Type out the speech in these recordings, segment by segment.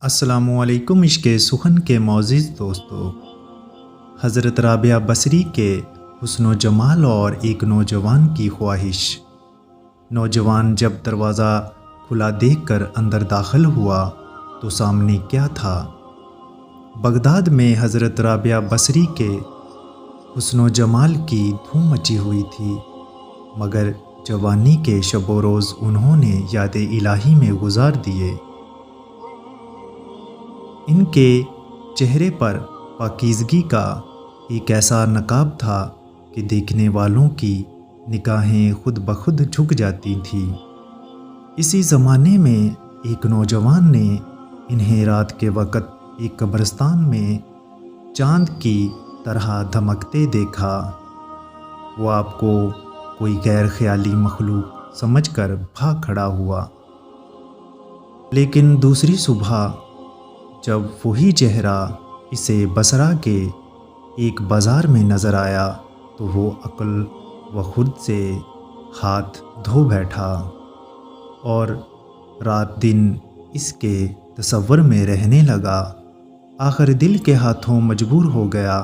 السلام علیکم عشق سخن کے معزز دوستو۔ حضرت رابعہ بصری کے حسن و جمال اور ایک نوجوان کی خواہش۔ نوجوان جب دروازہ کھلا دیکھ کر اندر داخل ہوا تو سامنے کیا تھا؟ بغداد میں حضرت رابعہ بصری کے حسن و جمال کی دھوم مچی ہوئی تھی، مگر جوانی کے شب و روز انہوں نے یاد الہی میں گزار دیے۔ ان کے چہرے پر پاکیزگی کا ایک ایسا نقاب تھا کہ دیکھنے والوں کی نگاہیں خود بخود جھک جاتی تھیں۔ اسی زمانے میں ایک نوجوان نے انہیں رات کے وقت ایک قبرستان میں چاند کی طرح دھمکتے دیکھا۔ وہ آپ کو کوئی غیر خیالی مخلوق سمجھ کر بھاگ کھڑا ہوا، لیکن دوسری صبح جب وہی چہرہ اسے بصرہ کے ایک بازار میں نظر آیا تو وہ عقل و خرد سے ہاتھ دھو بیٹھا اور رات دن اس کے تصور میں رہنے لگا۔ آخر دل کے ہاتھوں مجبور ہو گیا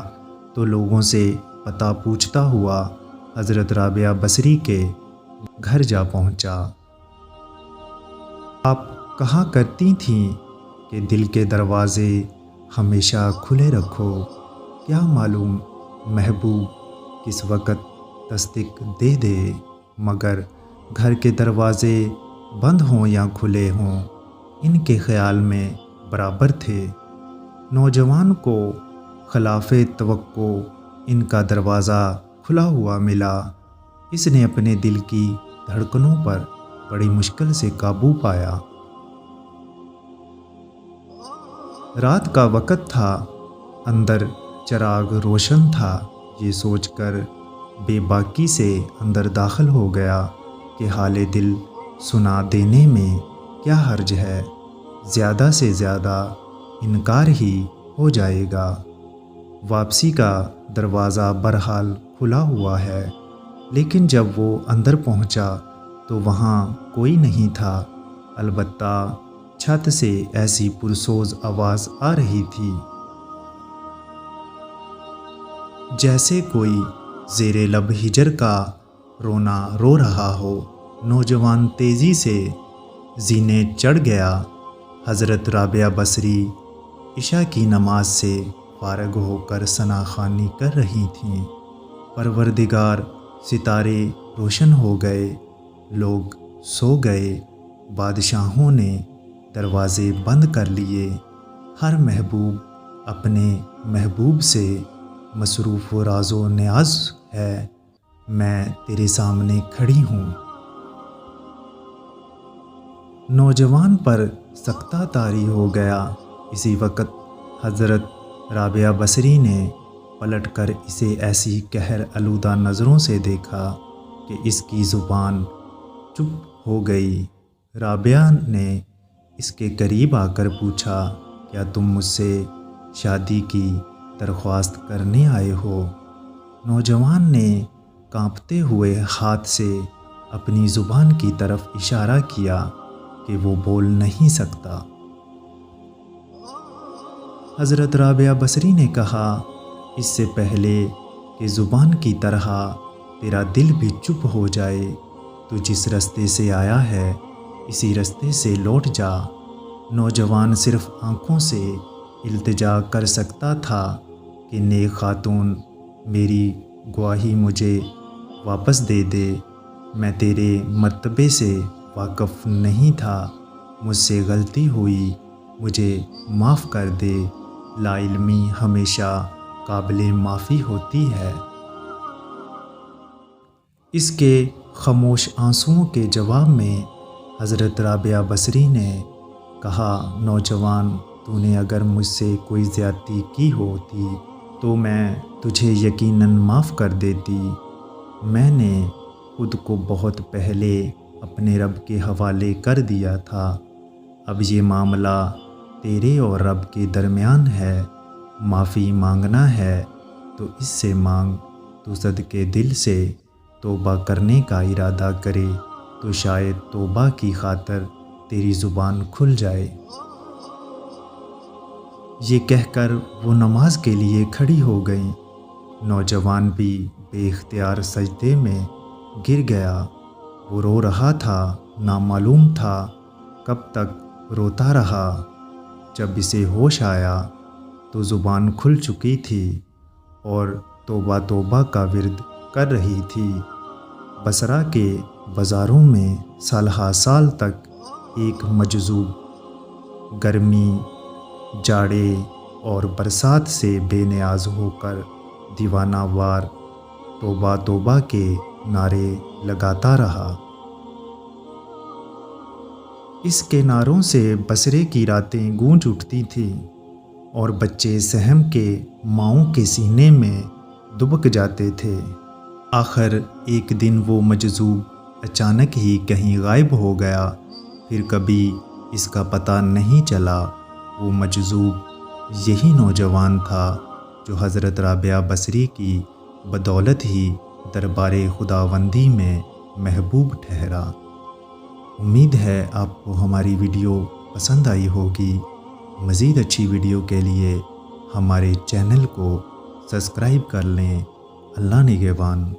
تو لوگوں سے پتہ پوچھتا ہوا حضرت رابعہ بصری کے گھر جا پہنچا۔ آپ کہا کرتی تھیں کہ دل کے دروازے ہمیشہ کھلے رکھو، کیا معلوم محبوب کس وقت تصدیق دے دے، مگر گھر کے دروازے بند ہوں یا کھلے ہوں ان کے خیال میں برابر تھے۔ نوجوان کو خلاف توقع ان کا دروازہ کھلا ہوا ملا۔ اس نے اپنے دل کی دھڑکنوں پر بڑی مشکل سے قابو پایا۔ رات کا وقت تھا، اندر چراغ روشن تھا۔ یہ سوچ کر بے باکی سے اندر داخل ہو گیا کہ حال دل سنا دینے میں کیا حرج ہے، زیادہ سے زیادہ انکار ہی ہو جائے گا۔ واپسی کا دروازہ بہرحال کھلا ہوا ہے، لیکن جب وہ اندر پہنچا تو وہاں کوئی نہیں تھا، البتہ چھت سے ایسی پرسوز آواز آ رہی تھی جیسے کوئی زیر لب ہجر کا رونا رو رہا ہو۔ نوجوان تیزی سے زینے چڑھ گیا۔ حضرت رابعہ بصری عشاء کی نماز سے فارغ ہو کر ثنا خوانی کر رہی تھیں۔ پروردگار، ستارے روشن ہو گئے، لوگ سو گئے، بادشاہوں نے دروازے بند کر لیے، ہر محبوب اپنے محبوب سے مصروف و راز و نیاز ہے، میں تیرے سامنے کھڑی ہوں۔ نوجوان پر سکتہ طاری ہو گیا۔ اسی وقت حضرت رابعہ بصری نے پلٹ کر اسے ایسی قہر آلودہ نظروں سے دیکھا کہ اس کی زبان چپ ہو گئی۔ رابعہ نے اس کے قریب آ کر پوچھا، کیا تم مجھ سے شادی کی درخواست کرنے آئے ہو؟ نوجوان نے کانپتے ہوئے ہاتھ سے اپنی زبان کی طرف اشارہ کیا کہ وہ بول نہیں سکتا۔ حضرت رابعہ بصری نے کہا، اس سے پہلے کہ زبان کی طرح تیرا دل بھی چپ ہو جائے، تو جس رستے سے آیا ہے اسی رستے سے لوٹ جا۔ نوجوان صرف آنکھوں سے التجا کر سکتا تھا کہ نیک خاتون، میری گواہی مجھے واپس دے دے، میں تیرے مرتبے سے واقف نہیں تھا، مجھ سے غلطی ہوئی، مجھے معاف کر دے، لا علمی ہمیشہ قابل معافی ہوتی ہے۔ اس کے خاموش آنسوؤں کے جواب میں حضرت رابعہ بصری نے کہا، نوجوان، تو نے اگر مجھ سے کوئی زیادتی کی ہوتی تو میں تجھے یقیناً معاف کر دیتی۔ میں نے خود کو بہت پہلے اپنے رب کے حوالے کر دیا تھا، اب یہ معاملہ تیرے اور رب کے درمیان ہے، معافی مانگنا ہے تو اس سے مانگ، تو صدقے دل سے توبہ کرنے کا ارادہ کرے تو شاید توبہ کی خاطر تیری زبان کھل جائے۔ یہ کہہ کر وہ نماز کے لیے کھڑی ہو گئیں۔ نوجوان بھی بے اختیار سجدے میں گر گیا۔ وہ رو رہا تھا، نامعلوم تھا کب تک روتا رہا۔ جب اسے ہوش آیا تو زبان کھل چکی تھی اور توبہ توبہ کا ورد کر رہی تھی۔ بصرہ کے بازاروں میں سالہ سال تک ایک مجذوب گرمی، جاڑے اور برسات سے بے نیاز ہو کر دیوانہ وار توبہ توبہ کے نعرے لگاتا رہا۔ اس کے نعروں سے بصرے کی راتیں گونج اٹھتی تھیں اور بچے سہم کے ماؤں کے سینے میں دبک جاتے تھے۔ آخر ایک دن وہ مجذوب اچانک ہی کہیں غائب ہو گیا، پھر کبھی اس کا پتہ نہیں چلا۔ وہ مجذوب یہی نوجوان تھا جو حضرت رابعہ بصری کی بدولت ہی دربار خداوندی میں محبوب ٹھہرا۔ امید ہے آپ کو ہماری ویڈیو پسند آئی ہوگی۔ مزید اچھی ویڈیو کے لیے ہمارے چینل کو سبسکرائب کر لیں۔ اللہ نگہبان۔